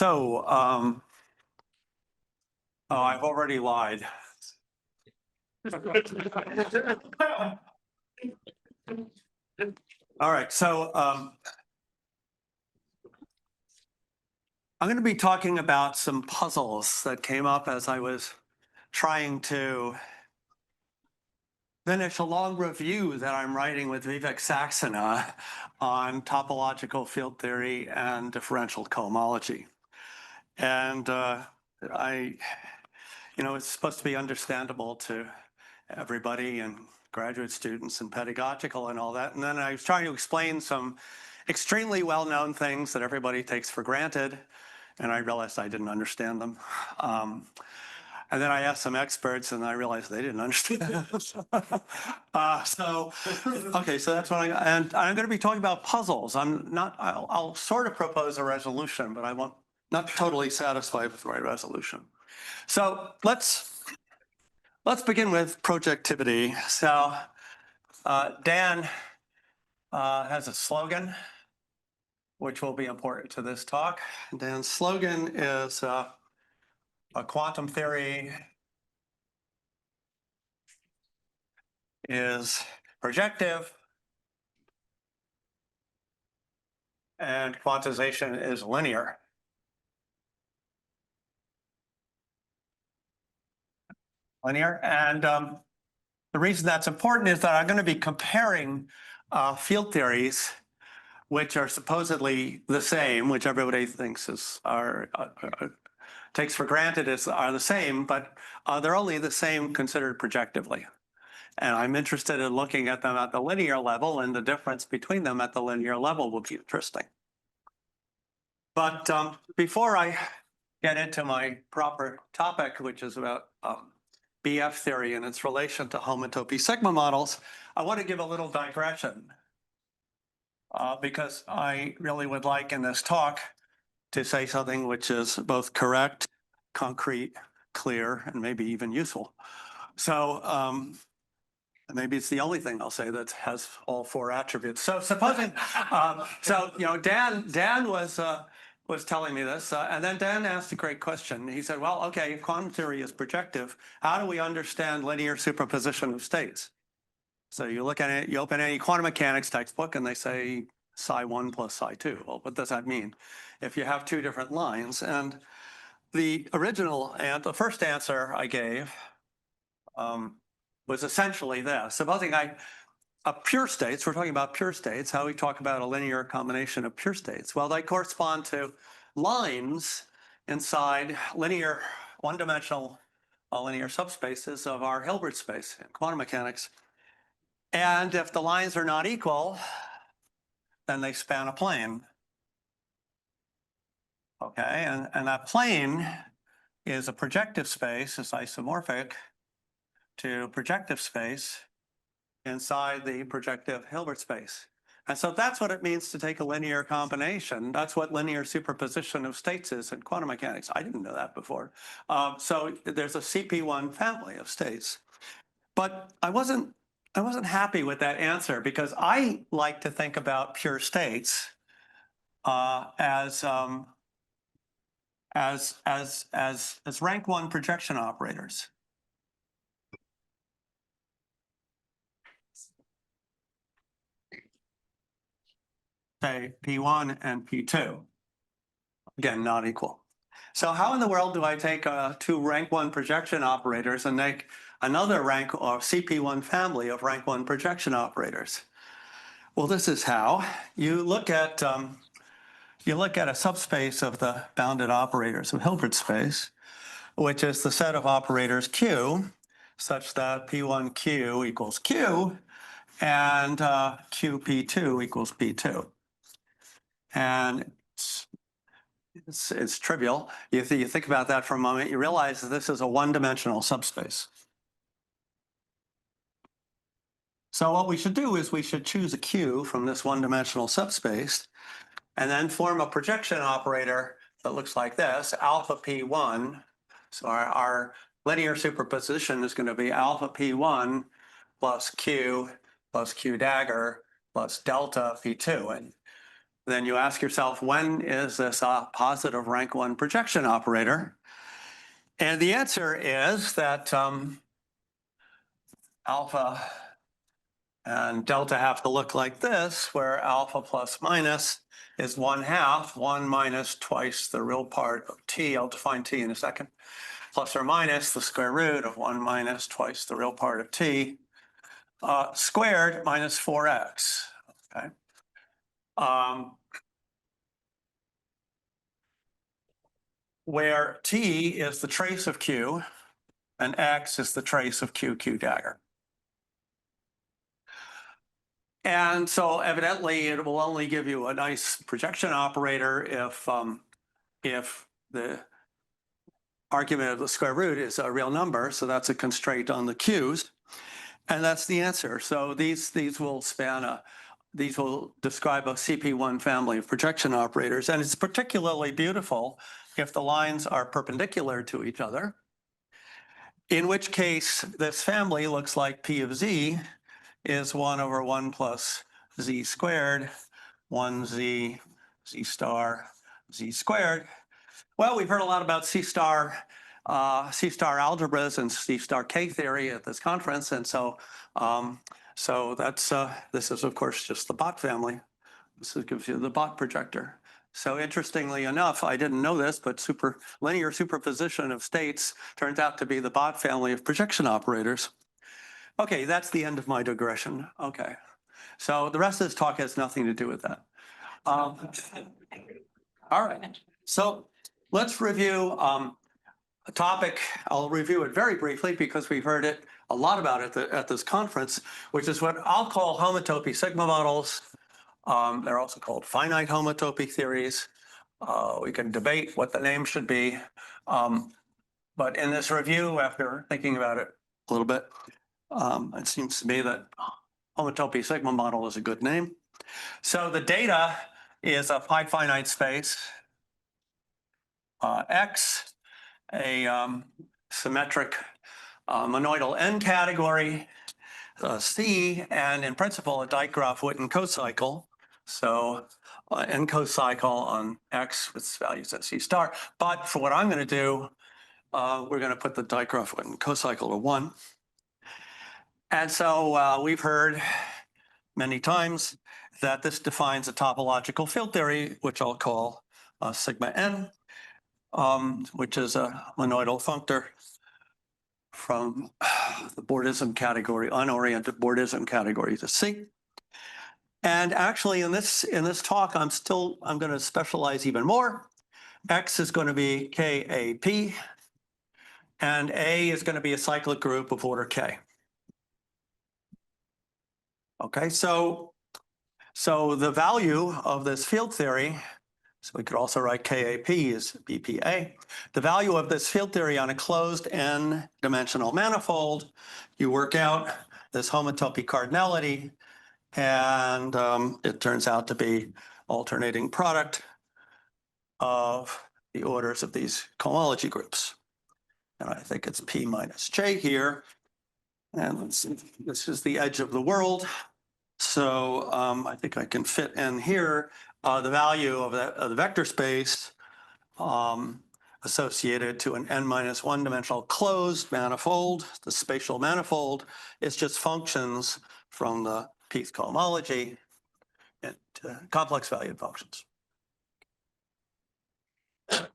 Oh, I've already lied. All right, I'm going to be talking about some puzzles that came up as I was trying to finish a long review that I'm writing with Vivek Saxena on topological field theory and differential cohomology. And it's supposed to be understandable to everybody and graduate students and pedagogical and all that. And then I was trying to explain some extremely well-known things that everybody takes for granted, and I realized I didn't understand them. And then I asked some experts, and I realized they didn't understand. So that's what and I'm going to be talking about puzzles. I'll sort of propose a resolution, but I won't, not totally satisfied with the right resolution. So let's begin with projectivity. So Dan has a slogan, which will be important to this talk. Dan's slogan is a quantum theory is projective and quantization is linear. And the reason that's important is that I'm going to be comparing field theories which are supposedly the same, which everybody thinks takes for granted are the same, but they're only the same considered projectively. And I'm interested in looking at them at the linear level, and the difference between them at the linear level will be interesting. But before I get into my proper topic, which is about BF theory and its relation to homotopy sigma models, I want to give a little digression because I really would like in this talk to say something which is both correct, concrete, clear, and maybe even useful. So maybe it's the only thing I'll say that has all four attributes. So supposing, Dan was telling me this, and then Dan asked a great question. He said, well, okay, if quantum theory is projective, how do we understand linear superposition of states? So you look at it, you open any quantum mechanics textbook and they say psi1 plus psi2. Well, what does that mean? If you have two different lines, and the original and the first answer I gave was essentially this. Supposing pure states, we're talking about pure states, how we talk about a linear combination of pure states. Well, they correspond to lines inside linear, one-dimensional linear subspaces of our Hilbert space in quantum mechanics. And if the lines are not equal, then they span a plane. Okay, and that plane is a projective space, is isomorphic to projective space inside the projective Hilbert space. And so that's what it means to take a linear combination. That's what linear superposition of states is in quantum mechanics. I didn't know that before. So there's a CP1 family of states. But I wasn't happy with that answer because I like to think about pure states as rank one projection operators. Say P1 and P2. Again, not equal. So how in the world do I take two rank one projection operators and make another rank or CP1 family of rank one projection operators? Well, this is how. You look at a subspace of the bounded operators of Hilbert space, which is the set of operators Q, such that P1Q equals Q, and QP2 equals P2. And it's trivial. You think about that for a moment, you realize that this is a one-dimensional subspace. So what we should do is we should choose a Q from this one-dimensional subspace and then form a projection operator that looks like this, alpha P1. So our linear superposition is going to be alpha P1 plus Q dagger plus delta P2. And then you ask yourself, when is this a positive rank 1 projection operator? And the answer is that alpha and delta have to look like this, where alpha plus minus is 1/2, 1 minus twice the real part of t. I'll define t in a second. Plus or minus the square root of 1 minus twice the real part of t squared minus 4x. Okay. Where t is the trace of q and x is the trace of q dagger. And so evidently it will only give you a nice projection operator if the argument of the square root is a real number. So that's a constraint on the q's. And that's the answer. So these will these will describe a CP1 family of projection operators. And it's particularly beautiful if the lines are perpendicular to each other, in which case this family looks like P of z is 1 over 1 plus z squared, 1z, z star, z squared. Well, we've heard a lot about C star algebras and C star K theory at this conference. And so that's this is, of course, just the Bott family. This gives you the Bott projector. So interestingly enough, I didn't know this, but linear superposition of states turns out to be the Bott family of projection operators. Okay, that's the end of my digression. Okay, so the rest of this talk has nothing to do with that. All right, so let's review a topic. I'll review it very briefly because we've heard it a lot about it at this conference, which is what I'll call homotopy sigma models. They're also called finite homotopy theories. We can debate what the name should be. But in this review, after thinking about it a little bit, it seems to me that homotopy sigma model is a good name. So the data is a pi finite space, X, a symmetric monoidal n category, C, and in principle, a Dijk-Graf-Witten cocycle. So n cocycle on X with values at C star. But for what I'm going to do, we're going to put the Dijk-Graf-Witten cocycle to 1. And so we've heard many times that this defines a topological field theory, which I'll call sigma n, which is a monoidal functor from the Bordism category, unoriented Bordism category to C. And actually in this talk, I'm going to specialize even more. X is going to be KAP, and A is going to be a cyclic group of order K. Okay, so the value of this field theory, so we could also write KAP as BPA. The value of this field theory on a closed n-dimensional manifold, you work out this homotopy cardinality, and it turns out to be alternating product of the orders of these cohomology groups. And I think it's P minus J here. And let's see, this is the edge of the world. So I think I can fit in here the value of the vector space associated to an n-1 dimensional closed manifold. The spatial manifold is just functions from the Pth cohomology into complex valued functions. The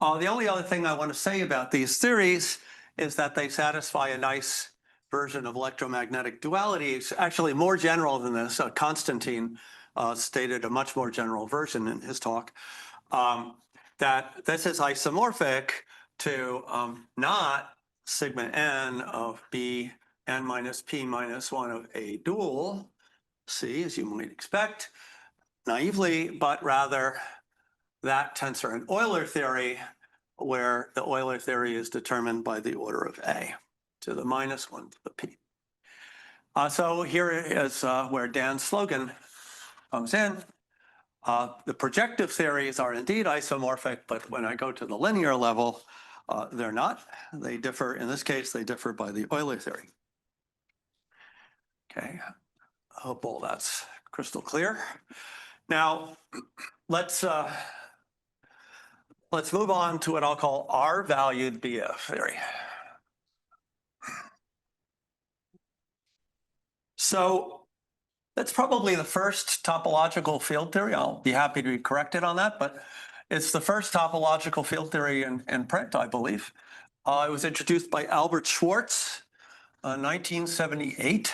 only other thing I want to say about these theories is that they satisfy a nice version of electromagnetic duality. It's actually more general than this. Constantine stated a much more general version in his talk, that this is isomorphic to not sigma n of B n minus P minus 1 of A dual C, as you might expect, naively, but rather that tensor in Euler theory, where the Euler theory is determined by the order of A to the minus 1 to the P. So here is where Dan's slogan comes in. The projective theories are indeed isomorphic, but when I go to the linear level, they're not. They differ, in this case, they differ by the Euler theory. Okay, I hope all that's crystal clear. Now, let's move on to what I'll call R-valued BF theory. So that's probably the first topological field theory. I'll be happy to be corrected on that, but it's the first topological field theory in print, I believe. It was introduced by Albert Schwartz in 1978.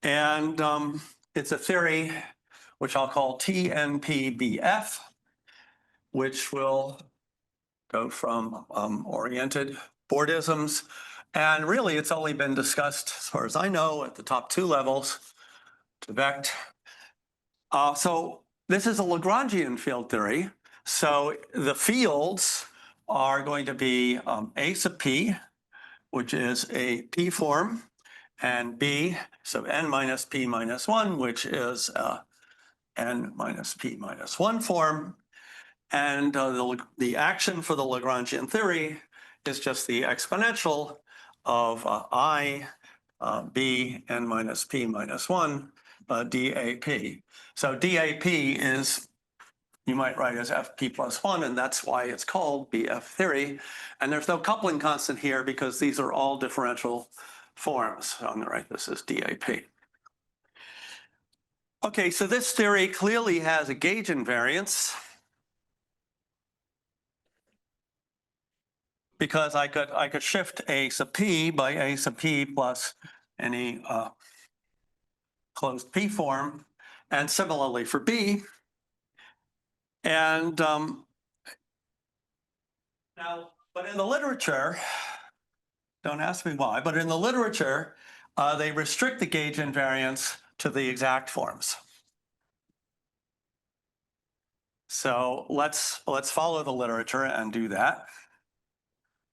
And it's a theory which I'll call TNPBF, which will go from oriented Bourdisms. And really, it's only been discussed, as far as I know, at the top two levels to Vecht. So this is a Lagrangian field theory. So the fields are going to be A sub P, which is a P form, and B sub n minus P minus 1, which is n minus P minus 1 form. And the action for the Lagrangian theory is just the exponential of I B n minus P minus 1 DAP. So DAP is, you might write as FP plus 1, and that's why it's called BF theory. And there's no coupling constant here because these are all differential forms. So I'm going to write this as DAP. Okay, so this theory clearly has a gauge invariance because I could shift A sub P by A sub P plus any closed P form, and similarly for B. And now, but in the literature, don't ask me why, but in the literature, they restrict the gauge invariance to the exact forms. So let's follow the literature and do that.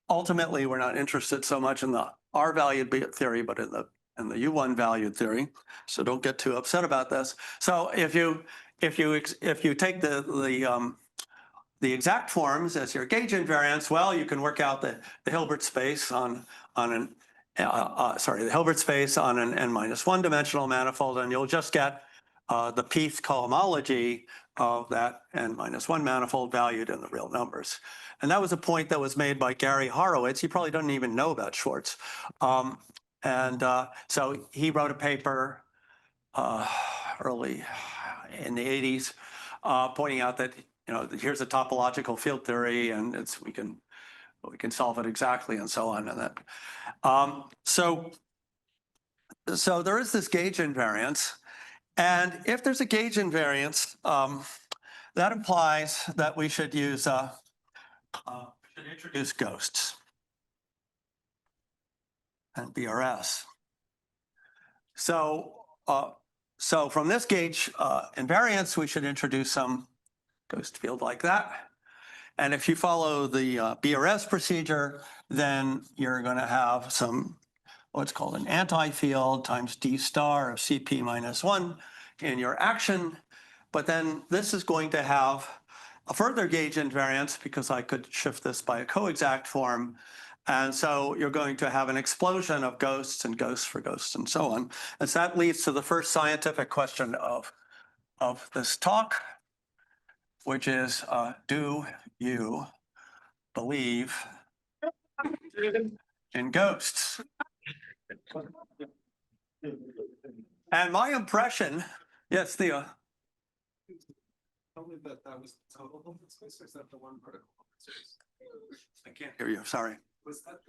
Ultimately, we're not interested so much in the R-valued theory, but in the U1 valued theory. So don't get too upset about this. So if you take the exact forms as your gauge invariance, well, you can work out the Hilbert space on an the Hilbert space on an n-1 dimensional manifold, and you'll just get the Pth cohomology of that n-1 manifold valued in the real numbers. And that was a point that was made by Gary Horowitz. He probably doesn't even know about Schwartz. So he wrote a paper early in the 80s pointing out that, here's a topological field theory, and we can solve it exactly, and so on. And that, so there is this gauge invariance, and if there's a gauge invariance, that implies that we should use should introduce ghosts and BRS. So from this gauge invariance, we should introduce some ghost field like that. And if you follow the BRS procedure, then you're going to have some what's called an anti-field times d star of Cp minus 1 in your action. But then this is going to have a further gauge invariance because I could shift this by a coexact form. And so you're going to have an explosion of ghosts and ghosts for ghosts and so on. And so that leads to the first scientific question of this talk, which is, do you believe in ghosts? And my impression, yes, Theo. Tell me that was the total Hilbert space, or is that the one particle Hilbert space? I can't hear you, sorry. Was that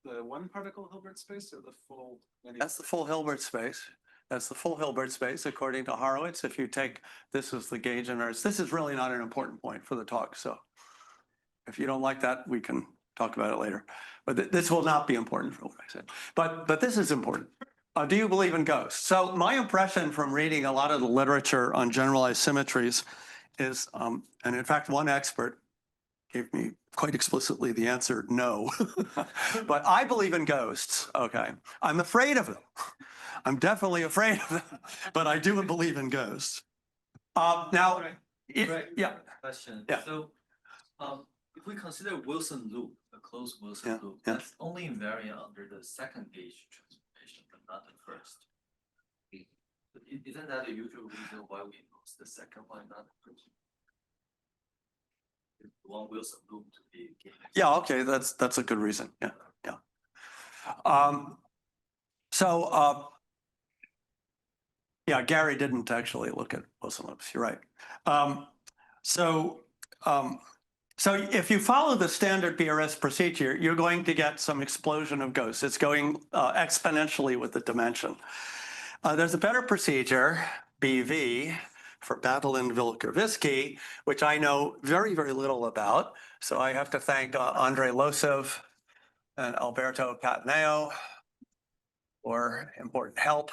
the one particle Hilbert space or the full? That's the full Hilbert space. That's the full Hilbert space, according to Horowitz. If you take this as the gauge invariance, this is really not an important point for the talk. So if you don't like that, we can talk about it later. But this will not be important for what I said. But this is important. Do you believe in ghosts? So my impression from reading a lot of the literature on generalized symmetries is, and in fact, one expert gave me quite explicitly the answer, no. But I believe in ghosts, okay? I'm afraid of them. I'm definitely afraid of them, but I do believe in ghosts. Now, yeah. Question. Yeah. So, if we consider Wilson loop, a closed Wilson loop, that's only invariant under the second gauge transformation, but not the first. Isn't that the usual reason why we what's the second one not equation? One Wilson loop to be given. Yeah, okay, that's a good reason. Yeah, yeah. So yeah, Gary didn't actually look at Wilson loops. You're right. So if you follow the standard BRS procedure, you're going to get some explosion of ghosts. It's going exponentially with the dimension. There's a better procedure, BV, for Badalin-Vilkovisky, which I know very, very little about. So I have to thank Andrei Losev and Alberto Cataneo for important help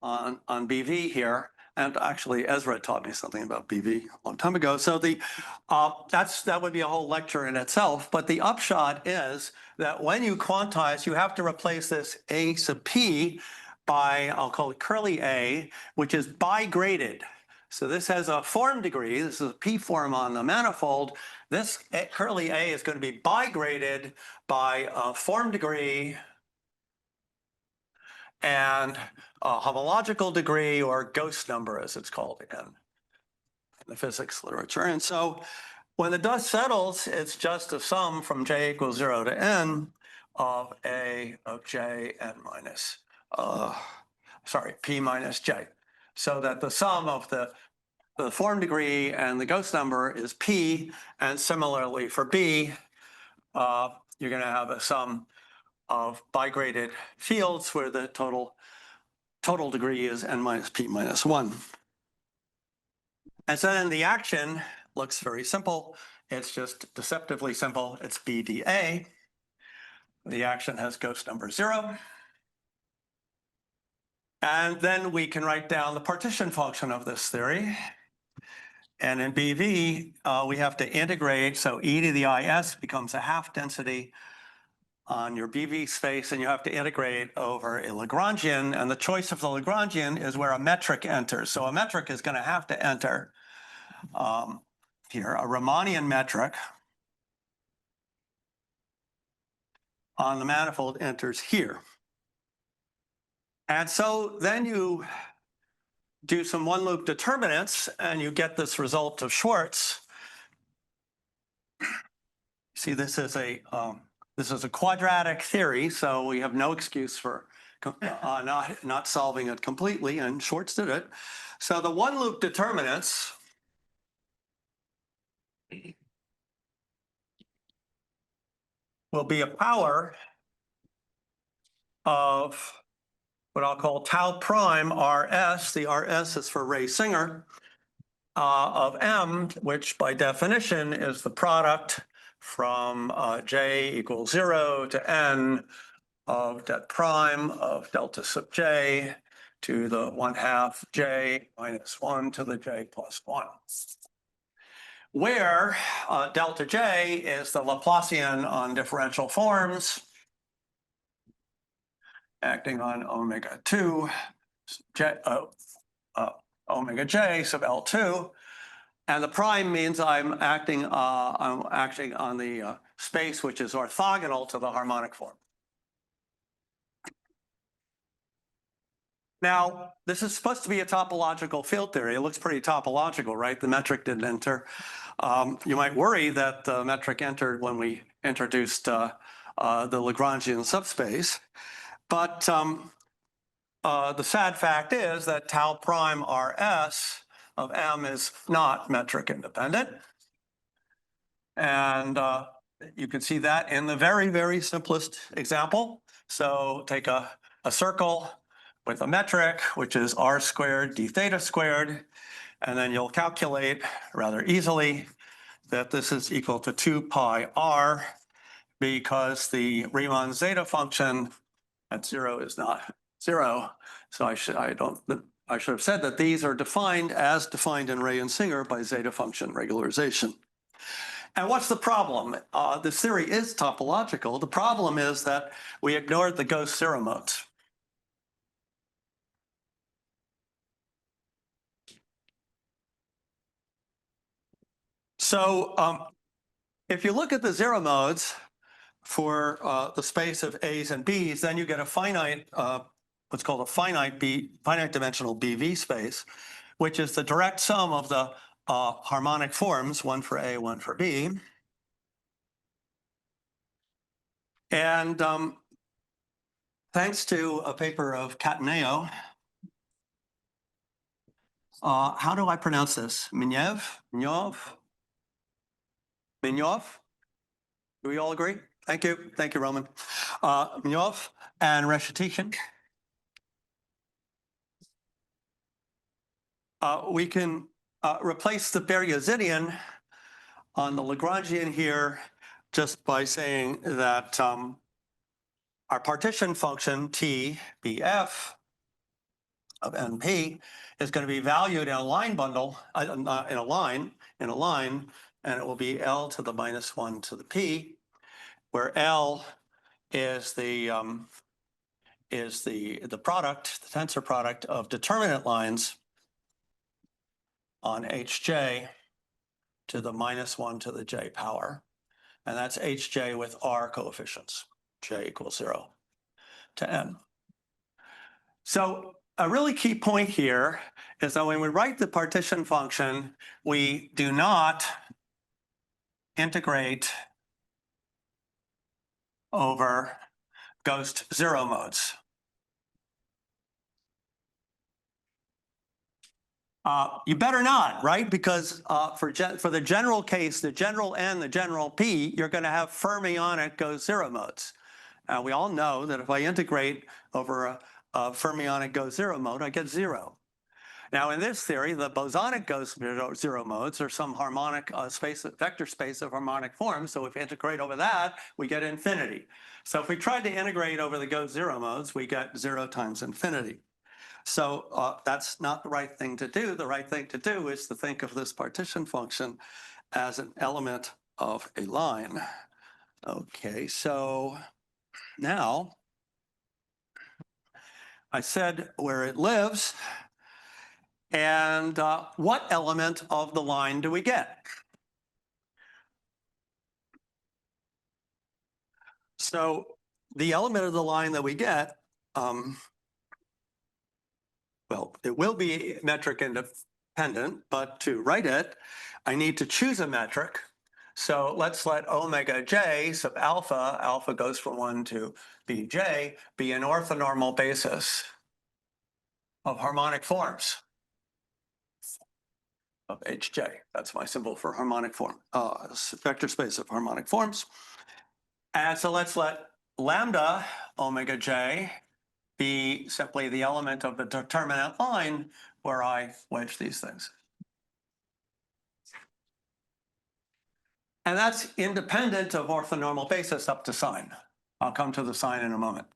on BV here. And actually, Ezra taught me something about BV a long time ago. So that would be a whole lecture in itself. But the upshot is that when you quantize, you have to replace this A sub P by, I'll call it curly A, which is bigraded. So this has a form degree. This is a P form on the manifold. This curly A is going to be bigraded by a form degree and a homological degree, or ghost number as it's called in the physics literature. And so when the dust settles, it's just a sum from j equals 0 to n of A of j n minus, P minus j. So that the sum of the form degree and the ghost number is P, and similarly for B, you're going to have a sum of bigraded fields where the total degree is n minus P minus 1. And so then the action looks very simple. It's just deceptively simple. It's BdA. The action has ghost number 0. And then we can write down the partition function of this theory. And in BV, we have to integrate. So e to the is becomes a half density on your BV space, and you have to integrate over a Lagrangian. And the choice of the Lagrangian is where a metric enters. So a metric is going to have to enter here, a Riemannian metric on the manifold enters here. And so then you do some one-loop determinants, and you get this result of Schwartz. See, this is a quadratic theory, so we have no excuse for not solving it completely, and Schwartz did it. So the one-loop determinants will be a power of what I'll call tau prime RS. The RS is for Ray Singer, of M, which by definition is the product from j equals 0 to n of det prime of delta sub j to the 1/2 j minus 1 to the j plus 1, where delta j is the Laplacian on differential forms acting on omega 2 omega j sub L2. And the prime means I'm acting on the space which is orthogonal to the harmonic form. Now, this is supposed to be a topological field theory. It looks pretty topological, right? The metric didn't enter. You might worry that the metric entered when we introduced the Lagrangian subspace. But the sad fact is that tau prime RS of M is not metric independent. And you can see that in the very, very simplest example. So take a circle with a metric, which is r squared d theta squared. And then you'll calculate rather easily that this is equal to 2 pi r, because the Riemann zeta function at 0 is not 0. So I should have said that these are defined as defined in Ray and Singer by zeta function regularization. And what's the problem? This theory is topological. The problem is that we ignored the ghost zero modes. So if you look at the zero modes for the space of A's and B's, then you get a finite, what's called a finite dimensional BV space, which is the direct sum of the harmonic forms, one for A, one for B. And thanks to a paper of Cataneo, how do I pronounce this? Minev? Mignov? Mignov? Do we all agree? Thank you. Thank you, Roman. Mignov and Reshetikhin. We can replace the Beryozinian on the Lagrangian here just by saying that our partition function T BF of NP is going to be valued in a line bundle, in a line, and it will be L to the minus 1 to the P, where L is the product, the tensor product of determinant lines on Hj to the minus 1 to the j power. And that's Hj with R coefficients, j equals 0 to n. So a really key point here is that when we write the partition function, we do not integrate over ghost zero modes. You better not, right? Because for the general case, the general N, the general P, you're going to have fermionic ghost zero modes. We all know that if I integrate over a fermionic ghost zero mode, I get 0. Now, in this theory, the bosonic ghost zero modes are some harmonic vector space of harmonic forms. So if we integrate over that, we get infinity. So if we tried to integrate over the ghost zero modes, we get 0 times infinity. So that's not the right thing to do. The right thing to do is to think of this partition function as an element of a line. Okay, so now I said where it lives, and what element of the line do we get? So the element of the line that we get, well, it will be metric independent, but to write it, I need to choose a metric. So let's let omega j sub alpha, alpha goes from 1 to bj, be an orthonormal basis of harmonic forms of hj. That's my symbol for harmonic form, vector space of harmonic forms. And so let's let lambda omega j be simply the element of the determinant line where I wedge these things. And that's independent of orthonormal basis up to sign. I'll come to the sign in a moment.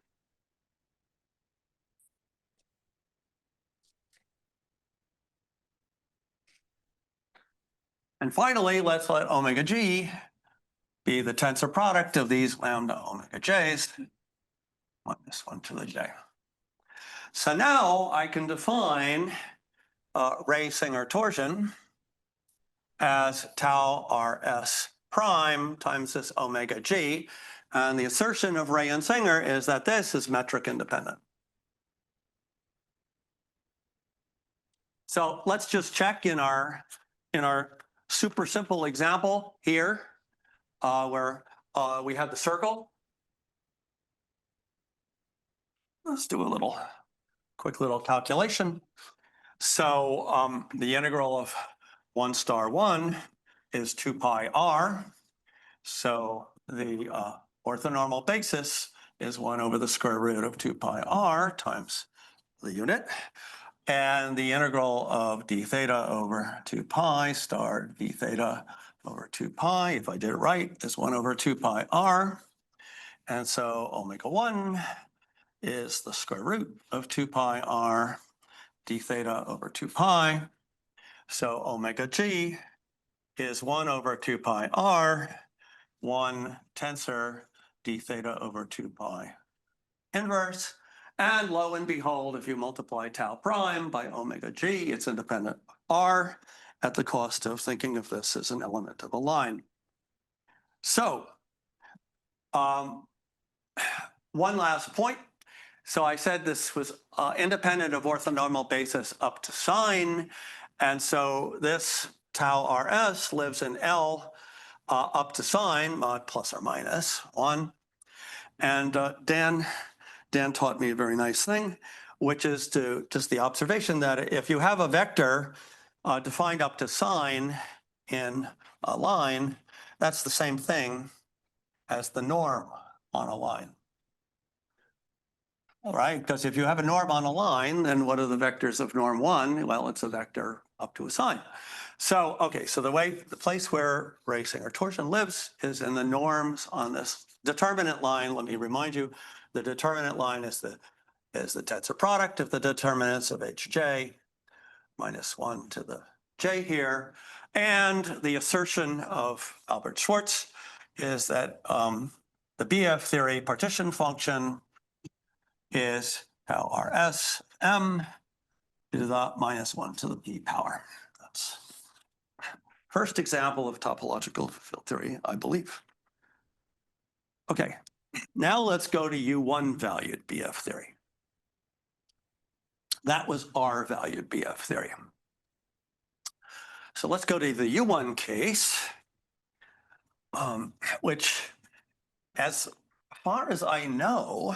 And finally, let's let omega g be the tensor product of these lambda omega j's, minus 1 to the j. So now I can define Ray-Singer torsion as tau rs prime times this omega g. And the assertion of Ray and Singer is that this is metric independent. So let's just check in our super simple example here, where we have the circle. Let's do a quick little calculation. So the integral of 1 star 1 is 2 pi r. So the orthonormal basis is 1 over the square root of 2 pi r times the unit. And the integral of d theta over 2 pi star d theta over 2 pi, if I did it right, is 1 over 2 pi r. And so omega 1 is the square root of 2 pi r d theta over 2 pi. So omega g is 1 over 2 pi r, 1 tensor d theta over 2 pi inverse. And lo and behold, if you multiply tau prime by omega g, it's independent of r at the cost of thinking of this as an element of a line. So one last point. So I said this was independent of orthonormal basis up to sign. And so this tau RS lives in L up to sign, mod plus or minus 1. And Dan taught me a very nice thing, which is to just the observation that if you have a vector defined up to sign in a line, that's the same thing as the norm on a line. All right, because if you have a norm on a line, then what are the vectors of norm 1? Well, it's a vector up to a sign. So, okay, so the place where racing or torsion lives is in the norms on this determinant line. Let me remind you, the determinant line is the tensor product of the determinants of Hj minus 1 to the j here. And the assertion of Albert Schwartz is that the BF theory partition function is tau Rs m to the minus 1 to the p power. That's first example of topological field theory, I believe. Okay, now let's go to U1 valued BF theory. That was R valued BF theory. So let's go to the U1 case, which, as far as I know,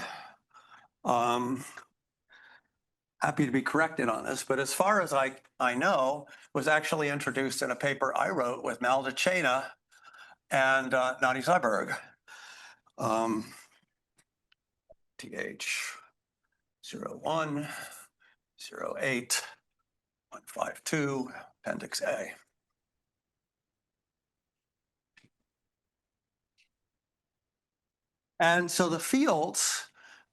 happy to be corrected on this, but as far as I know, was actually introduced in a paper I wrote with Maldacena and Nadi Zyberg. TH 01, 08, 152, Appendix A. And so the fields,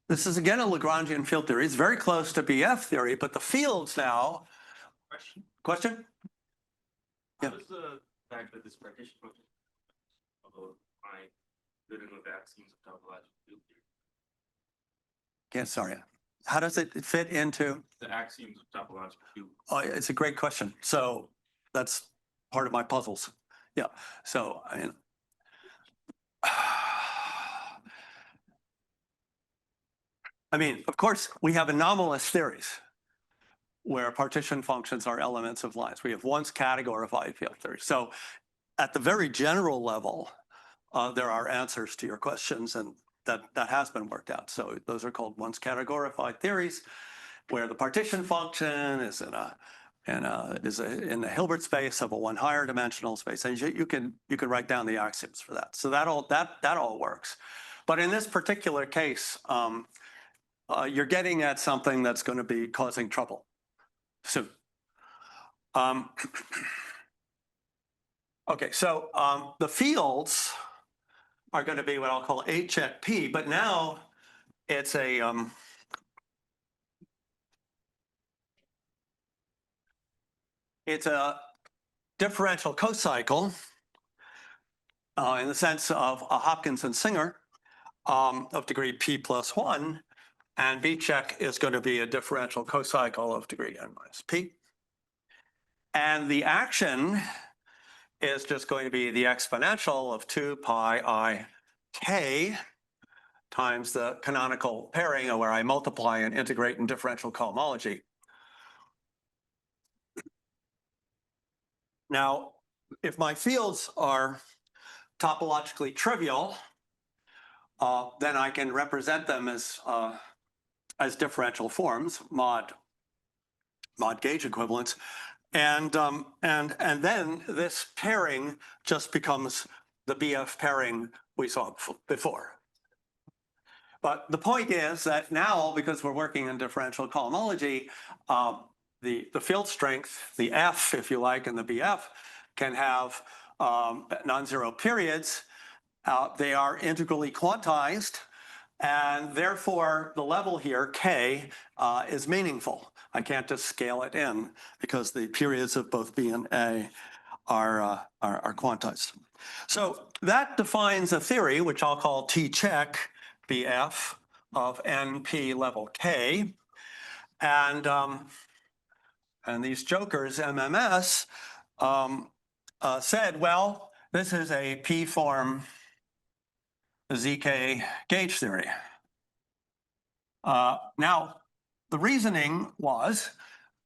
this is again a Lagrangian field theory. It's very close to BF theory, but the fields now. Question? How does the fact that this partition function, although I didn't know the axioms of topological field theory, Yeah, sorry. How does it fit into? the axioms of topological field? Oh, it's a great question. So that's part of my puzzles. Yeah. So I mean, of course, we have anomalous theories where partition functions are elements of lines. We have once categorified field theory. So at the very general level, there are answers to your questions, and that has been worked out. So those are called once categorified theories, where the partition function is in the Hilbert space of a one higher dimensional space, and you can write down the axioms for that. So that all works. But in this particular case, you're getting at something that's going to be causing trouble soon. Okay, so the fields are going to be what I'll call H at P, but now it's a differential cocycle in the sense of a Hopkinson-Singer of degree P plus 1, and B check is going to be a differential cocycle of degree n minus P. And the action is just going to be the exponential of 2 pi I k times the canonical pairing, where I multiply and integrate in differential cohomology. Now, if my fields are topologically trivial, then I can represent them as differential forms, mod gauge equivalents, and then this pairing just becomes the BF pairing we saw before. But the point is that now, because we're working in differential cohomology, the field strength, the F, if you like, and the BF can have non-zero periods. They are integrally quantized, and therefore the level here, K, is meaningful. I can't just scale it in because the periods of both B and A are quantized. So that defines a theory, which I'll call T check BF of NP level K. And these jokers, MMS, said, well, this is a P-form ZK gauge theory. Now, the reasoning was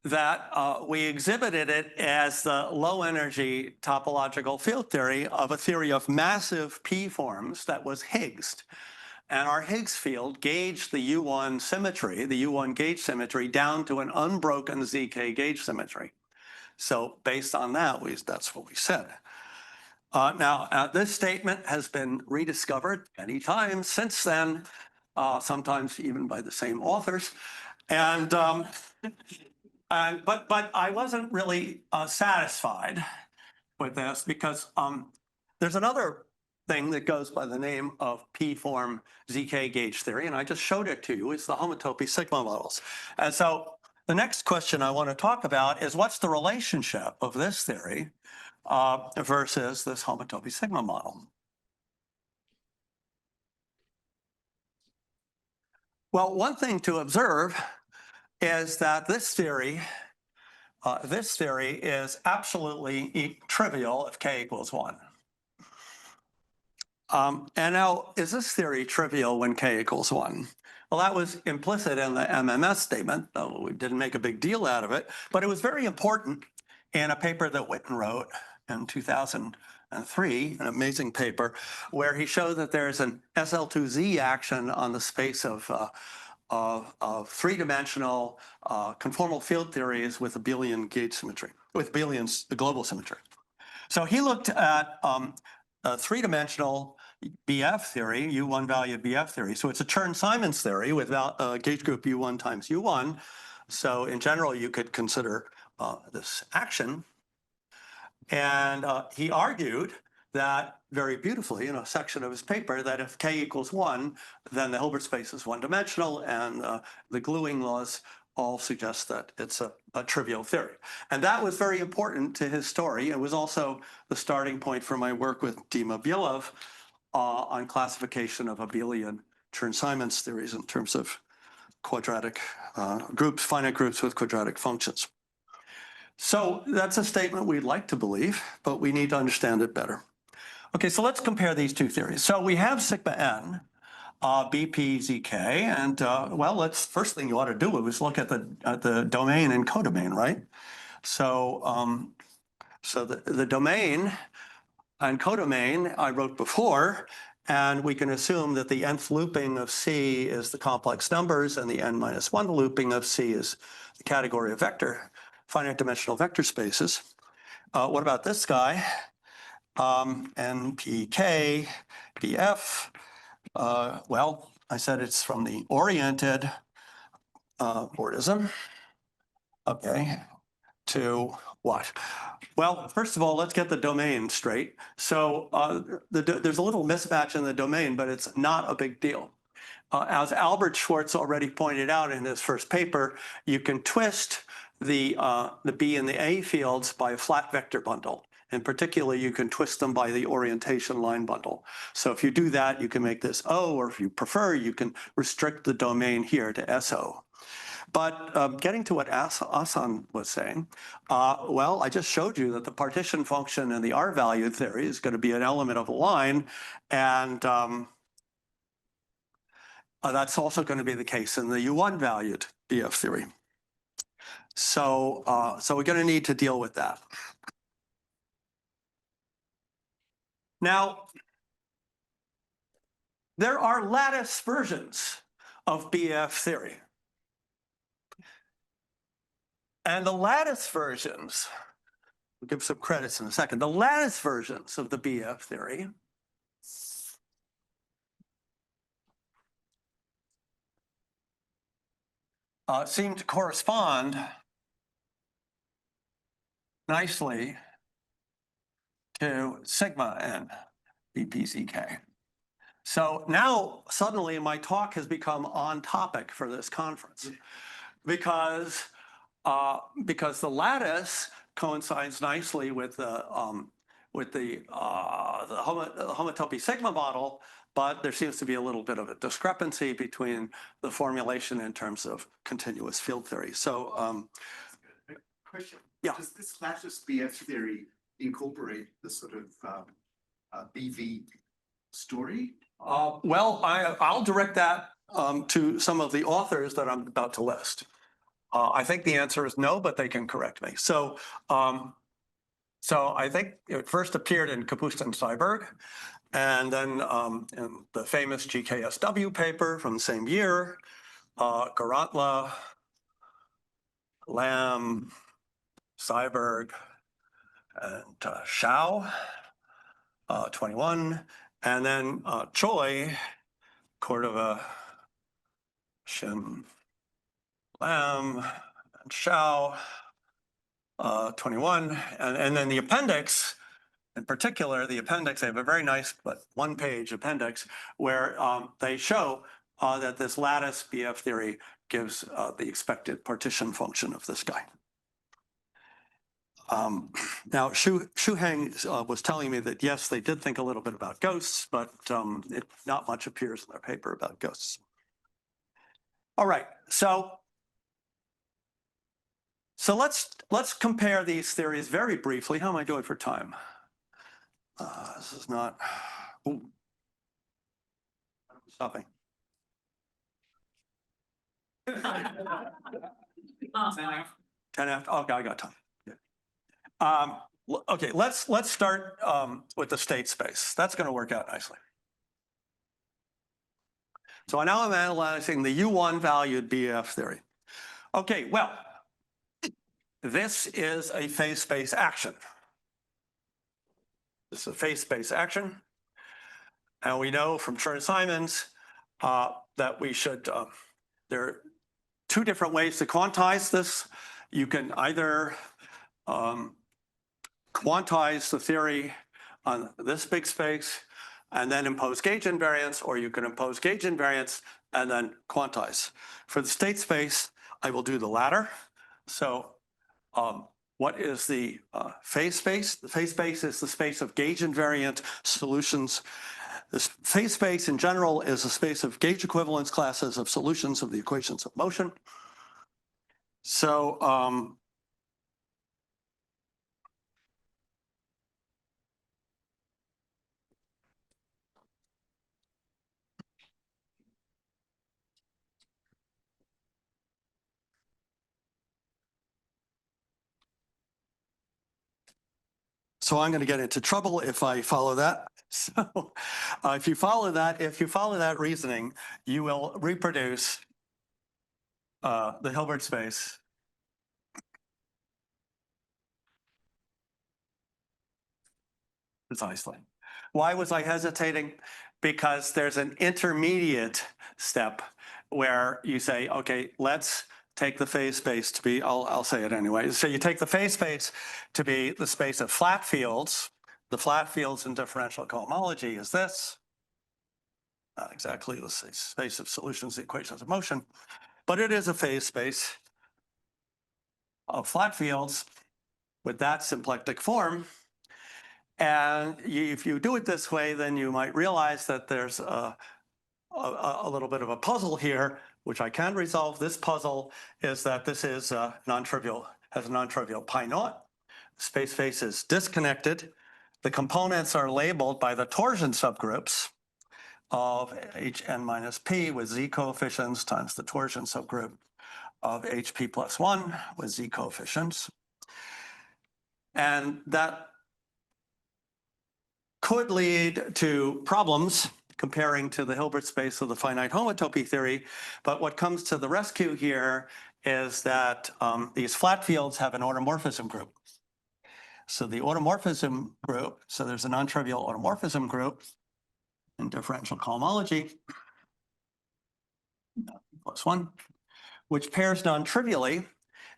that we exhibited it as the low energy topological field theory of a theory of massive P forms that was Higgsed. And our Higgs field gauged the U1 symmetry, the U1 gauge symmetry, down to an unbroken ZK gauge symmetry. So based on that, that's what we said. Now, this statement has been rediscovered many times since then, sometimes even by the same authors. And but I wasn't really satisfied with this because there's another thing that goes by the name of P-form ZK gauge theory, and I just showed it to you. It's the homotopy sigma models. And so the next question I want to talk about is what's the relationship of this theory versus this homotopy sigma model? Well, one thing to observe is that this theory is absolutely trivial if k equals 1. And now, is this theory trivial when k equals 1? Well, that was implicit in the MMS statement, though we didn't make a big deal out of it. But it was very important in a paper that Witten wrote in 2003, an amazing paper, where he showed that there's an SL2Z action on the space of three-dimensional conformal field theories with abelian gauge symmetry, with abelian global symmetry. So he looked at a three-dimensional BF theory, U1 valued BF theory. So it's a Chern-Simons theory with gauge group U1 times U1. So in general, you could consider this action. And he argued that very beautifully in a section of his paper that if k equals 1, then the Hilbert space is one-dimensional, and the gluing laws all suggest that it's a trivial theory. And that was very important to his story. It was also the starting point for my work with Dima Bilov on classification of abelian Chern-Simons theories in terms of quadratic groups, finite groups with quadratic functions. So that's a statement we'd like to believe, but we need to understand it better. Okay, so let's compare these two theories. So we have sigma n, BPZK, and well, first thing you ought to do is look at the domain and codomain, right? So the domain and codomain I wrote before, and we can assume that the nth looping of C is the complex numbers, and the n-1 looping of C is the category of finite dimensional vector spaces. What about this guy? NPK, BF. Well, I said it's from the oriented Fordism. Okay, to what? Well, first of all, let's get the domain straight. So there's a little mismatch in the domain, but it's not a big deal. As Albert Schwartz already pointed out in his first paper, you can twist the B and the A fields by a flat vector bundle. And particularly, you can twist them by the orientation line bundle. So if you do that, you can make this O, or if you prefer, you can restrict the domain here to SO. But getting to what Asan was saying, well, I just showed you that the partition function in the R-valued theory is going to be an element of a line, and that's also going to be the case in the U1 valued BF theory. So we're going to need to deal with that. Now, there are lattice versions of BF theory. And the lattice versions, we'll give some credits in a second, the lattice versions of the BF theory seem to correspond nicely to sigma n BPZK. So now suddenly my talk has become on topic for this conference because the lattice coincides nicely with the homotopy sigma model, but there seems to be a little bit of a discrepancy between the formulation in terms of continuous field theory. So question. Yeah. Does this lattice BF theory incorporate the sort of BV story? well, I'll direct that to some of the authors that I'm about to list? I think the answer is no, but they can correct me. So I think it first appeared in Kapustin and Seiberg, and then in the famous GKSW paper from the same year, Garantla, Lamb, Seiberg, and Shao, 21, and then Choi, Cordova, Shin, Lamb, and Shao, 21, and then the appendix, in particular, the appendix, they have a very nice but one-page appendix where they show that this lattice BF theory gives the expected partition function of this guy. Now, Shu Heng was telling me that, yes, they did think a little bit about ghosts, but not much appears in their paper about ghosts. All right, so let's compare these theories very briefly. How am I doing for time? This is not. Ooh. Stopping. 10 after. Okay, I got time. Okay, let's start with the state space. That's going to work out nicely. So now I'm analyzing the U1 valued BF theory. Okay, well, this is a phase space action. This is a phase space action. And we know from Chern-Simons that we should, there are two different ways to quantize this. You can either quantize the theory on this big space and then impose gauge invariance, or you can impose gauge invariance and then quantize. For the state space, I will do the latter. So what is the phase space? The phase space is the space of gauge invariant solutions. This phase space in general is a space of gauge equivalence classes of solutions of the equations of motion. So I'm going to get into trouble if I follow that. So if you follow that reasoning, you will reproduce the Hilbert space precisely. Why was I hesitating? Because there's an intermediate step where you say, okay, let's take the phase space to be, I'll say it anyway. So you take the phase space to be the space of flat fields. The flat fields in differential cohomology is this. Not exactly the space of solutions to equations of motion, but it is a phase space of flat fields with that symplectic form. And if you do it this way, then you might realize that there's a little bit of a puzzle here, which I can resolve. This puzzle is that this is non-trivial, has a non-trivial pi naught. Space face is disconnected. The components are labeled by the torsion subgroups of Hn minus P with Z coefficients times the torsion subgroup of HP plus 1 with Z coefficients. And that could lead to problems comparing to the Hilbert space of the finite homotopy theory. But what comes to the rescue here is that these flat fields have an automorphism group. So the automorphism group, so there's a non-trivial automorphism group in differential cohomology, plus 1, which pairs non-trivially,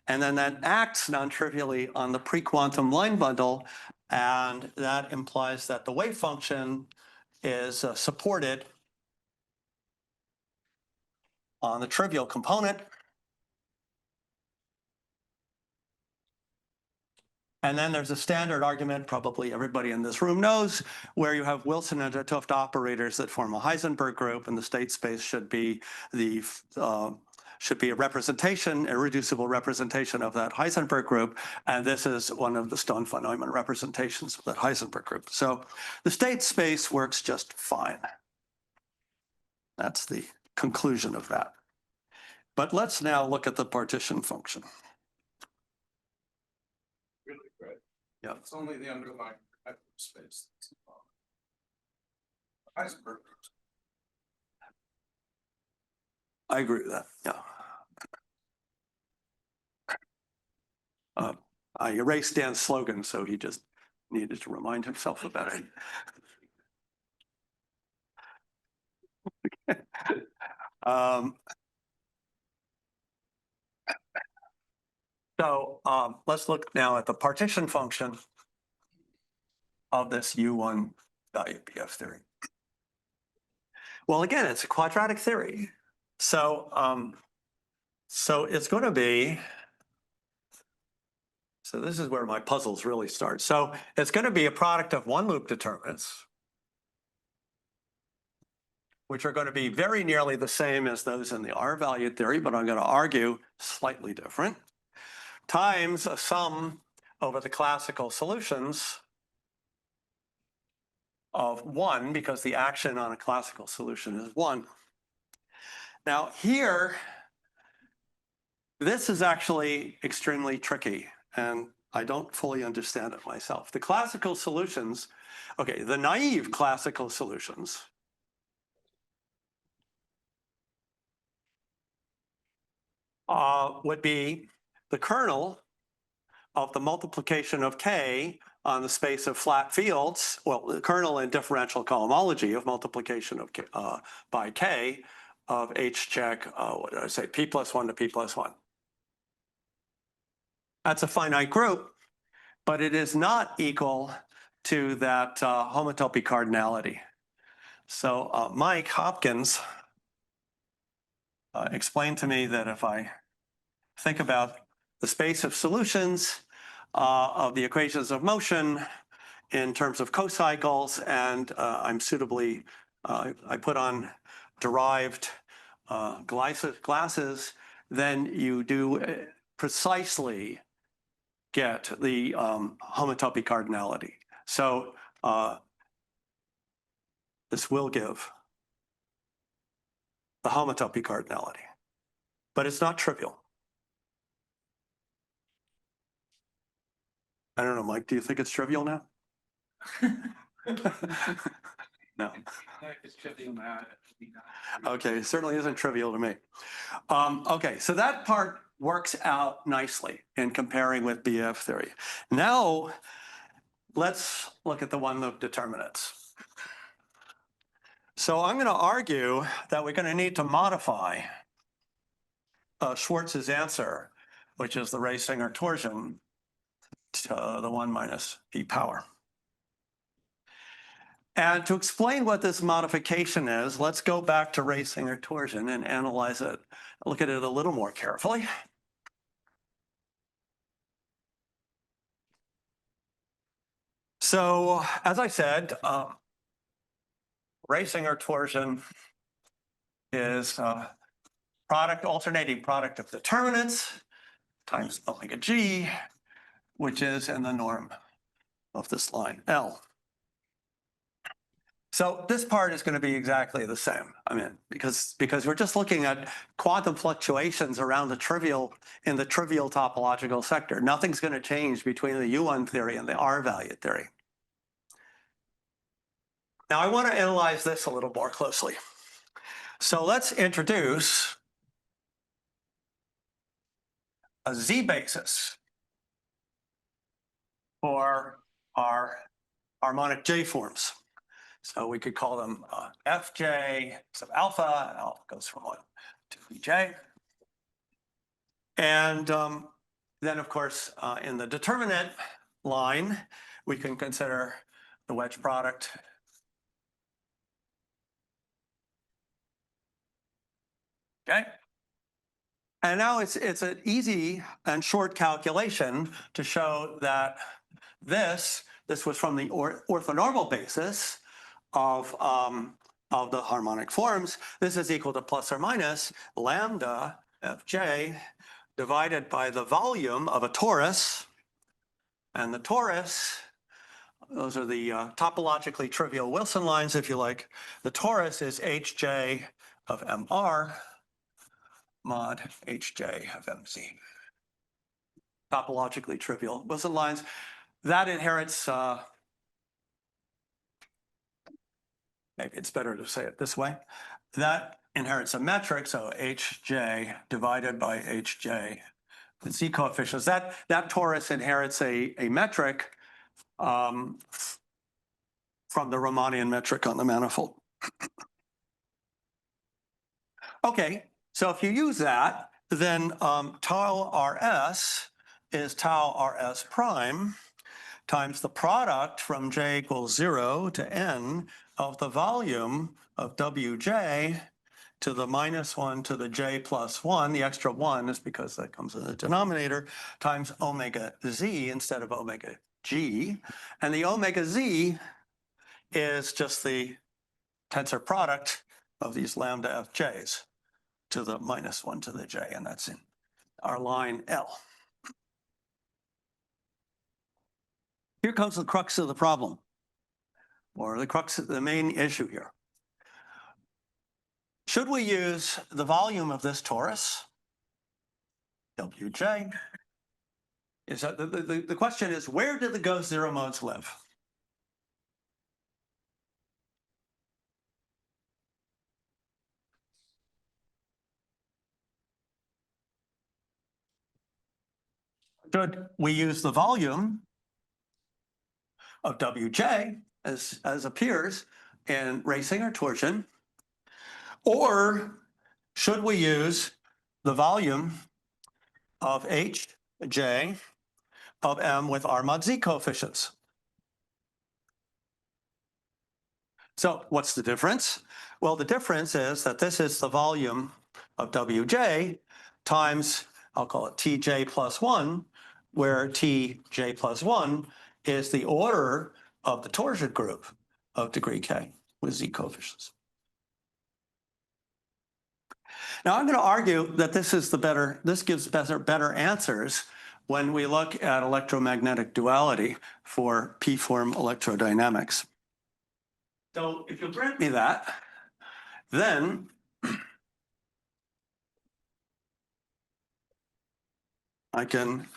and then that acts non-trivially on the pre-quantum line bundle, and that implies that the wave function is supported on the trivial component. And then there's a standard argument, probably everybody in this room knows, where you have Wilson and 't Hooft operators that form a Heisenberg group, and the state space should be a representation, irreducible representation of that Heisenberg group. And this is one of the Stone-von Neumann representations of that Heisenberg group. So the state space works just fine. That's the conclusion of that. But let's now look at the partition function. Really great. Yeah. It's only the underlying space. Iceberg. I agree with that, yeah. I erased Dan's slogan, so he just needed to remind himself about it. Let's look now at the partition function of this U1 value BF theory. Well, again, it's a quadratic theory. So it's going to be, so this is where my puzzles really start. So it's going to be a product of one loop determinants, which are going to be very nearly the same as those in the R-valued theory, but I'm going to argue slightly different, times a sum over the classical solutions of 1, because the action on a classical solution is 1. Now here, this is actually extremely tricky, and I don't fully understand it myself. The classical solutions, okay, the naive classical solutions would be the kernel of the multiplication of K on the space of flat fields, well, the kernel in differential cohomology of multiplication of K, by K of H check, what did I say, P plus 1 to P plus 1. That's a finite group, but it is not equal to that homotopy cardinality. So Mike Hopkins explained to me that if I think about the space of solutions of the equations of motion in terms of cocycles, and I'm suitably, I put on derived glasses, then you do precisely get the homotopy cardinality. So this will give the homotopy cardinality, but it's not trivial. I don't know, Mike, do you think it's trivial now? No. It's trivial now. Okay, it certainly isn't trivial to me. Okay, so that part works out nicely in comparing with BF theory. Now, let's look at the one loop determinants. So I'm going to argue that we're going to need to modify Schwarz's answer, which is the Raysinger torsion, to the 1 minus p power. And to explain what this modification is, let's go back to Raysinger torsion and analyze it, look at it a little more carefully. So, as I said, Raysinger torsion is alternating product of determinants times omega g, which is in the norm of this line L. So this part is going to be exactly the same. I mean, because we're just looking at quantum fluctuations around the trivial topological sector. Nothing's going to change between the U1 theory and the R-valued theory. Now I want to analyze this a little more closely. So let's introduce a Z basis for our harmonic J forms. So we could call them Fj sub alpha. Alpha goes from 1 to Vj. And then, of course, in the determinant line, we can consider the wedge product. Okay. And now it's an easy and short calculation to show that this was from the orthonormal basis of the harmonic forms. This is equal to plus or minus lambda Fj divided by the volume of a torus. And the torus, those are the topologically trivial Wilson lines, if you like. The torus is Hj of MR mod Hj of Mz. Topologically trivial Wilson lines. That inherits, maybe it's better to say it this way. That inherits a metric, so Hj divided by Hj with Z coefficients. That torus inherits a metric from the Riemannian metric on the manifold. Okay, so if you use that, then tau Rs is tau Rs prime times the product from j equals 0 to n of the volume of Wj to the -1 to the j plus 1. The extra 1 is because that comes in the denominator, times omega z instead of omega g. And the omega z is just the tensor product of these lambda fj's to the -1 to the j, and that's in our line L. Here comes the crux of the problem, or the crux of the main issue here. Should we use the volume of this torus, Wj? Is that the question is, where do the ghost zero modes live? Should we use the volume of Wj as appears in racing or torsion? Or should we use the volume of Hj of M with R mod Z coefficients? So what's the difference? Well, the difference is that this is the volume of Wj times, I'll call it Tj plus 1, where Tj plus 1 is the order of the torsion group of degree k with Z coefficients. Now I'm going to argue that this gives better answers when we look at electromagnetic duality for P-form electrodynamics. So if you'll grant me that, then I can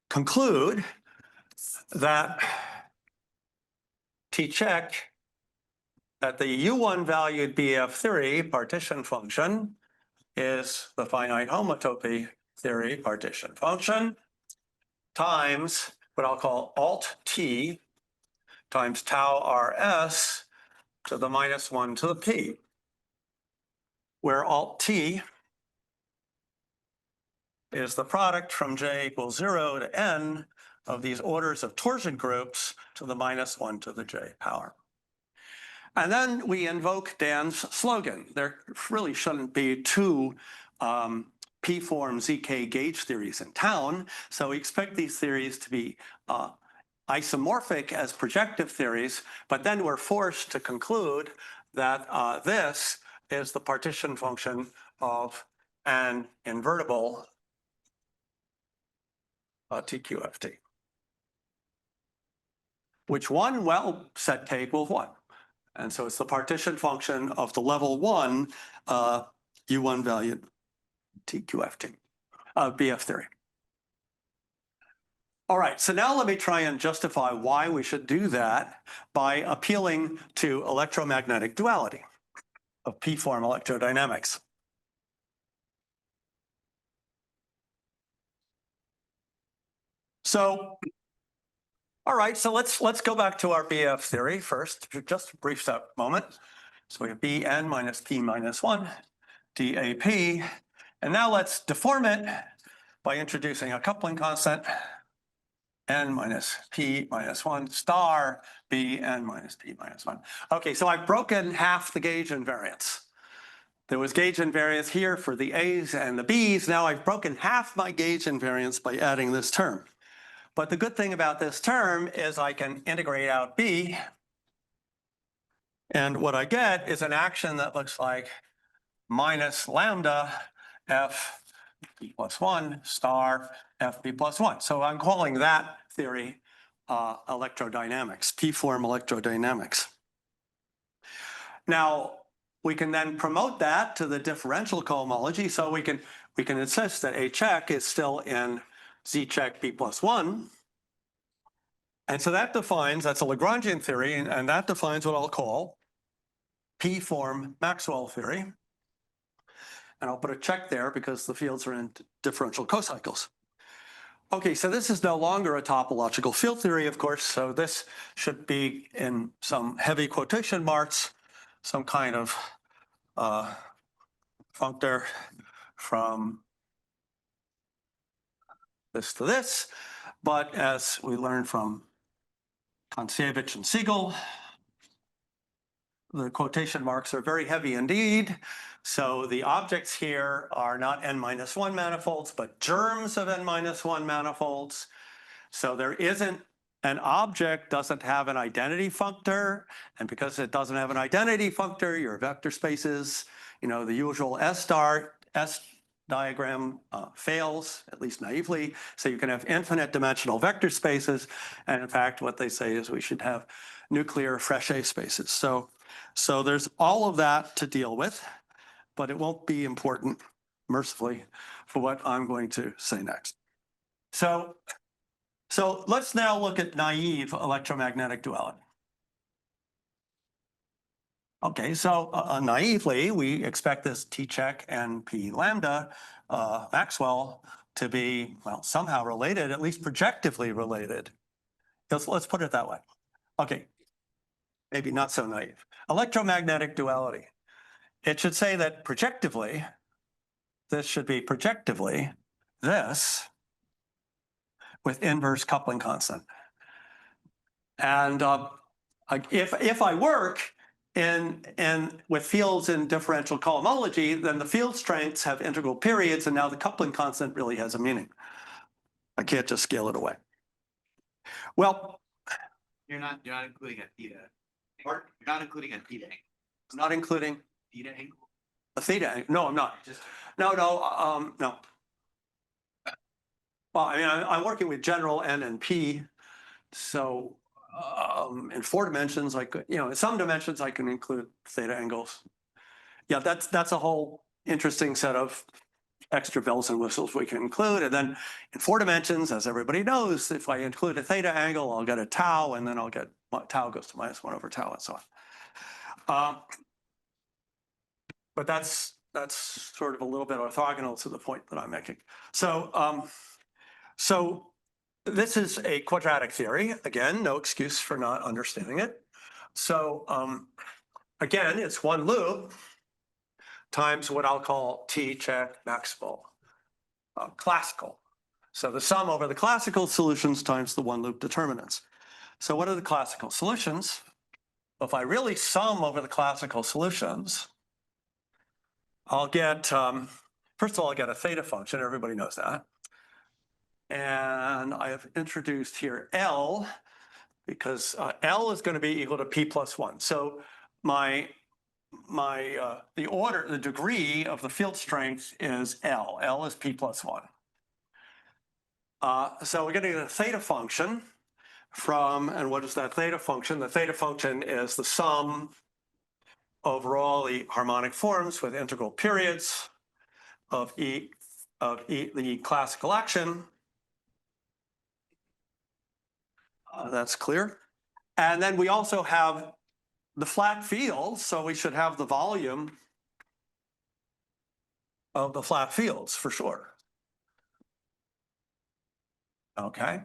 conclude that T check that the U1 valued BF theory partition function is the finite homotopy theory partition function times what I'll call alt T times tau Rs to the -1 to the P, where alt T is the product from j equals 0 to n of these orders of torsion groups to the -1 to the j power. And then we invoke Dan's slogan. There really shouldn't be two P-form ZK gauge theories in town, so we expect these theories to be isomorphic as projective theories, but then we're forced to conclude that this is the partition function of an invertible TQFT. Which one? Well, set k equals 1. And so it's the partition function of the level 1 U1 valued TQFT, BF theory. All right, so now let me try and justify why we should do that by appealing to electromagnetic duality of P-form electrodynamics. So, all right, so let's go back to our BF theory first, just a brief moment. So we have Bn minus P minus 1 DAP, and now let's deform it by introducing a coupling constant, n minus P minus 1 star Bn minus P minus 1. Okay, so I've broken half the gauge invariance. There was gauge invariance here for the A's and the B's. Now I've broken half my gauge invariance by adding this term. But the good thing about this term is I can integrate out B, and what I get is an action that looks like minus lambda f b plus 1 star f b plus 1. So I'm calling that theory electrodynamics, P-form electrodynamics. Now, we can then promote that to the differential cohomology. So we can insist that A check is still in Z check B plus 1. And so that defines, that's a Lagrangian theory, and that defines what I'll call P-form Maxwell theory. And I'll put a check there because the fields are in differential cocycles. Okay, so this is no longer a topological field theory, of course, so this should be in some heavy quotation marks, some kind of functor from this to this. But as we learned from Kontsevich and Siegel, the quotation marks are very heavy indeed. So the objects here are not n-1 manifolds, but germs of n-1 manifolds. So there isn't, an object doesn't have an identity functor. And because it doesn't have an identity functor, your vector spaces, you know, the usual S diagram fails, at least naively. So you can have infinite dimensional vector spaces. And in fact, what they say is we should have nuclear Frechet spaces. So there's all of that to deal with, but it won't be important, mercifully, for what I'm going to say next. So let's now look at naive electromagnetic duality. Okay, so naively, we expect this T check and P lambda Maxwell to be, well, somehow related, at least projectively related. Let's put it that way. Okay, maybe not so naive. Electromagnetic duality. It should say that projectively, this should be projectively this with inverse coupling constant. And if I work with fields in differential cohomology, then the field strengths have integral periods, and now the coupling constant really has a meaning. I can't just scale it away. Well, You're not including a theta. You're not including a theta angle. I'm not including Theta angle. a theta angle. No, I'm not. No. Well, I mean, I'm working with general N and P, so in 4 dimensions, in some dimensions, I can include theta angles. Yeah, that's a whole interesting set of extra bells and whistles we can include. And then in 4 dimensions, as everybody knows, if I include a theta angle, I'll get a tau, and then I'll get tau goes to -1 over tau and so on. But that's sort of a little bit orthogonal to the point that I'm making. So this is a quadratic theory. Again, no excuse for not understanding it. So again, it's one loop times what I'll call T check Maxwell classical. So the sum over the classical solutions times the one loop determinants. So what are the classical solutions? If I really sum over the classical solutions, I'll get, first of all, I'll get a theta function. Everybody knows that. And I have introduced here L, because L is going to be equal to P plus 1. So the degree of the field strength is L. L is P plus 1. So we're getting a theta function from, and what is that theta function? The theta function is the sum over all the harmonic forms with integral periods of the classical action. That's clear. And then we also have the flat fields, so we should have the volume of the flat fields for sure. Okay.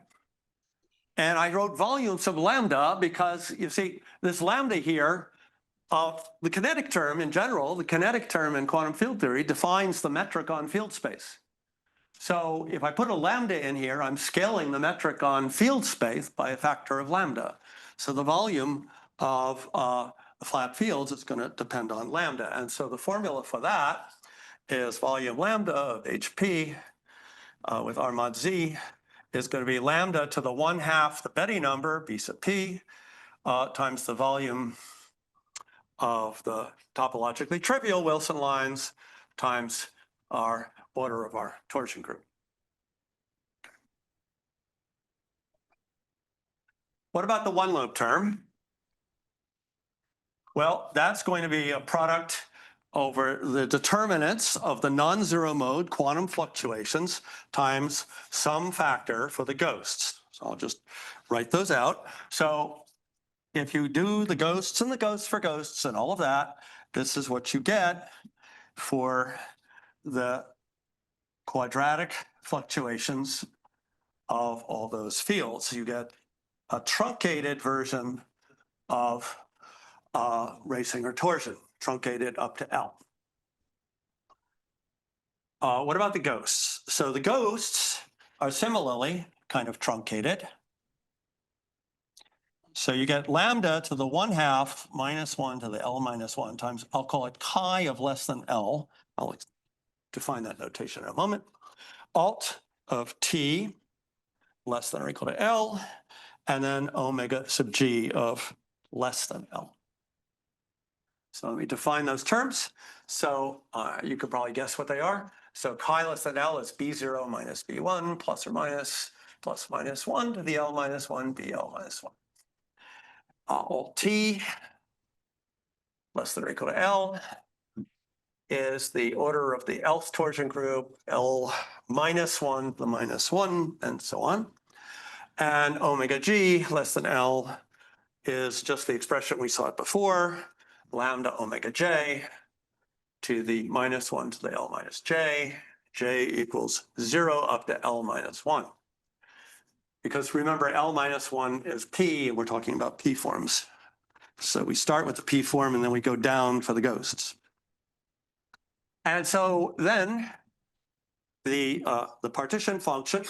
And I wrote volumes of lambda because, you see, this lambda here, the kinetic term in general, the kinetic term in quantum field theory defines the metric on field space. So if I put a lambda in here, I'm scaling the metric on field space by a factor of lambda. So the volume of the flat fields is going to depend on lambda. And so the formula for that is volume lambda of HP with R mod Z is going to be lambda to the 1/2 the Betti number, B sub P, times the volume of the topologically trivial Wilson lines times our order of our torsion group. What about the one loop term? Well, that's going to be a product over the determinants of the non-zero mode quantum fluctuations times some factor for the ghosts. So I'll just write those out. So if you do the ghosts and the ghosts for ghosts and all of that, this is what you get for the quadratic fluctuations of all those fields. You get a truncated version of racing or torsion, truncated up to L. What about the ghosts? So the ghosts are similarly kind of truncated. So you get lambda to the 1/2 minus 1 to the L minus 1 times, I'll call it chi of less than L. I'll define that notation in a moment. Alt of T less than or equal to L, and then omega sub G of less than L. So let me define those terms. So you could probably guess what they are. So chi less than L is B0 minus B1 plus or minus 1 to the L minus 1 BL minus 1. Alt T less than or equal to L is the order of the Lth torsion group, L minus 1, the minus 1, and so on. And omega G less than L is just the expression we saw before, lambda omega J to the minus 1 to the L minus J, J equals 0 up to L minus 1. Because remember, L minus 1 is P, and we're talking about P forms. So we start with the P form, and then we go down for the ghosts. And so then the partition function,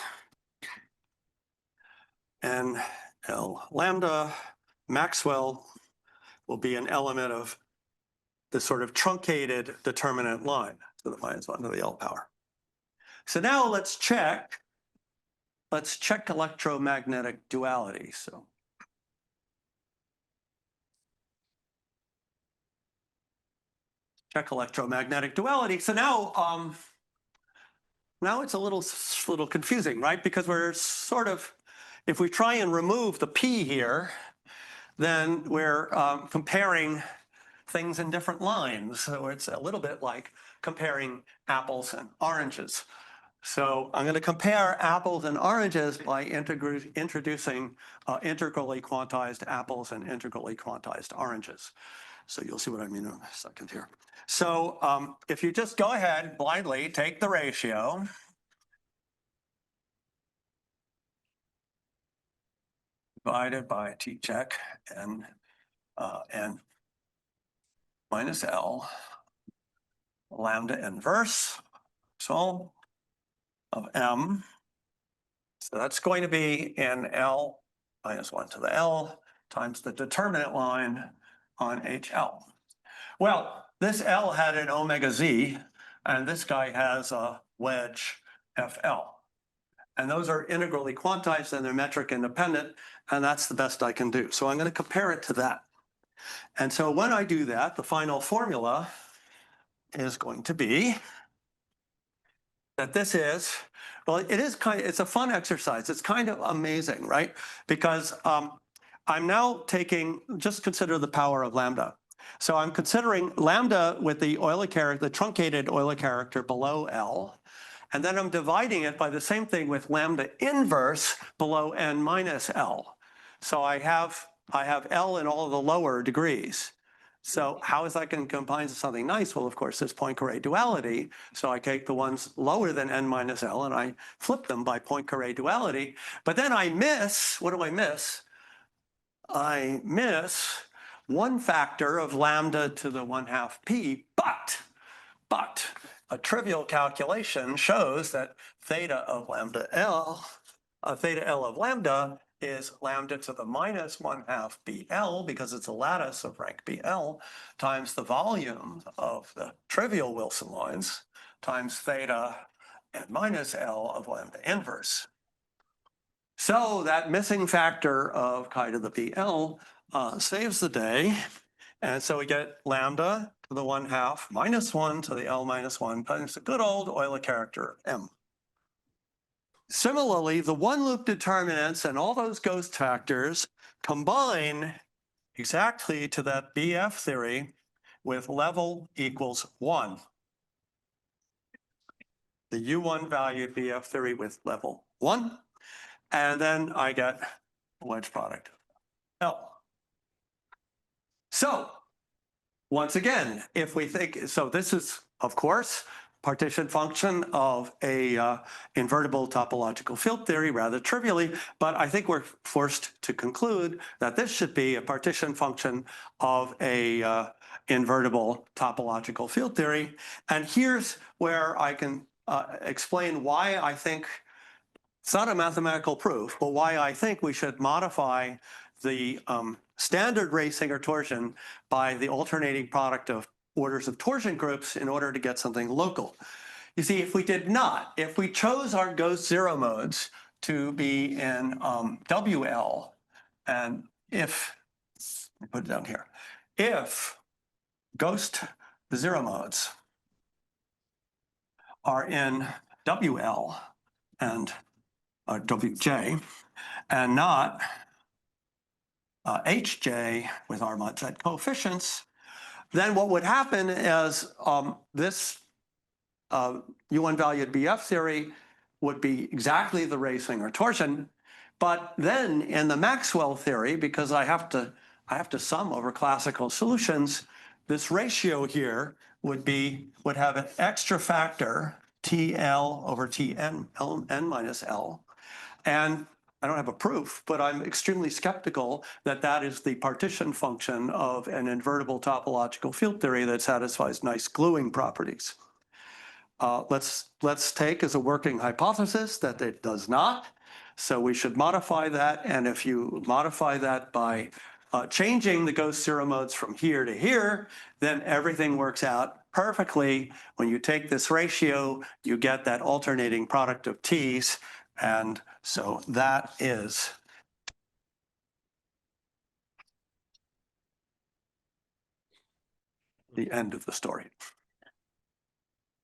and L lambda Maxwell will be an element of the sort of truncated determinant line to the minus 1 to the L power. So now let's check electromagnetic duality. So check electromagnetic duality. So now it's a little confusing, right? Because we're sort of, if we try and remove the P here, then we're comparing things in different lines. So it's a little bit like comparing apples and oranges. So I'm going to compare apples and oranges by introducing integrally quantized apples and integrally quantized oranges. So you'll see what I mean in a second here. So if you just go ahead blindly, take the ratio. Divided by T check and N minus L lambda inverse, so of M. So that's going to be in L minus 1 to the L times the determinant line on HL. Well, this L had an omega Z, and this guy has a wedge FL. And those are integrally quantized and they're metric independent, and that's the best I can do. So I'm going to compare it to that. And so when I do that, the final formula is going to be that this is, well, it's a fun exercise. It's kind of amazing, right? Because I'm now taking, just consider the power of lambda. So I'm considering lambda with the Euler character, the truncated Euler character below L. And then I'm dividing it by the same thing with lambda inverse below n minus L. So I have L in all of the lower degrees. So how is that going to combine to something nice? Well, of course, there's Poincare duality. So I take the ones lower than n minus L and I flip them by Poincare duality. But then I miss, what do I miss? I miss one factor of lambda to the 1/2 P, but a trivial calculation shows that theta of lambda L, theta L of lambda is lambda to the minus 1/2 BL, because it's a lattice of rank BL, times the volume of the trivial Wilson lines times theta and minus L of lambda inverse. So that missing factor of chi to the BL saves the day. And so we get lambda to the 1/2 minus 1 to the L minus 1 times the good old Euler character M. Similarly, the one loop determinants and all those ghost factors combine exactly to that BF theory with level equals 1. The U1 valued BF theory with level 1. And then I get a wedge product L. So once again, if we think, so this is, of course, partition function of a invertible topological field theory rather trivially, but I think we're forced to conclude that this should be a partition function of a invertible topological field theory. And here's where I can explain why I think, it's not a mathematical proof, but why I think we should modify the standard racing or torsion by the alternating product of orders of torsion groups in order to get something local. You see, if we did not, if we chose our ghost zero modes to be in WL, and if, let me put it down here, if ghost zero modes are in WL and WJ and not HJ with our mod Z coefficients, then what would happen is this U1 valued BF theory would be exactly the racing or torsion. But then in the Maxwell theory, because I have to sum over classical solutions, this ratio here would have an extra factor TL over Tn n minus L. And I don't have a proof, but I'm extremely skeptical that that is the partition function of an invertible topological field theory that satisfies nice gluing properties. Let's take as a working hypothesis that it does not. So we should modify that. And if you modify that by changing the ghost zero modes from here to here, then everything works out perfectly. When you take this ratio, you get that alternating product of T's. And so that is the end of the story.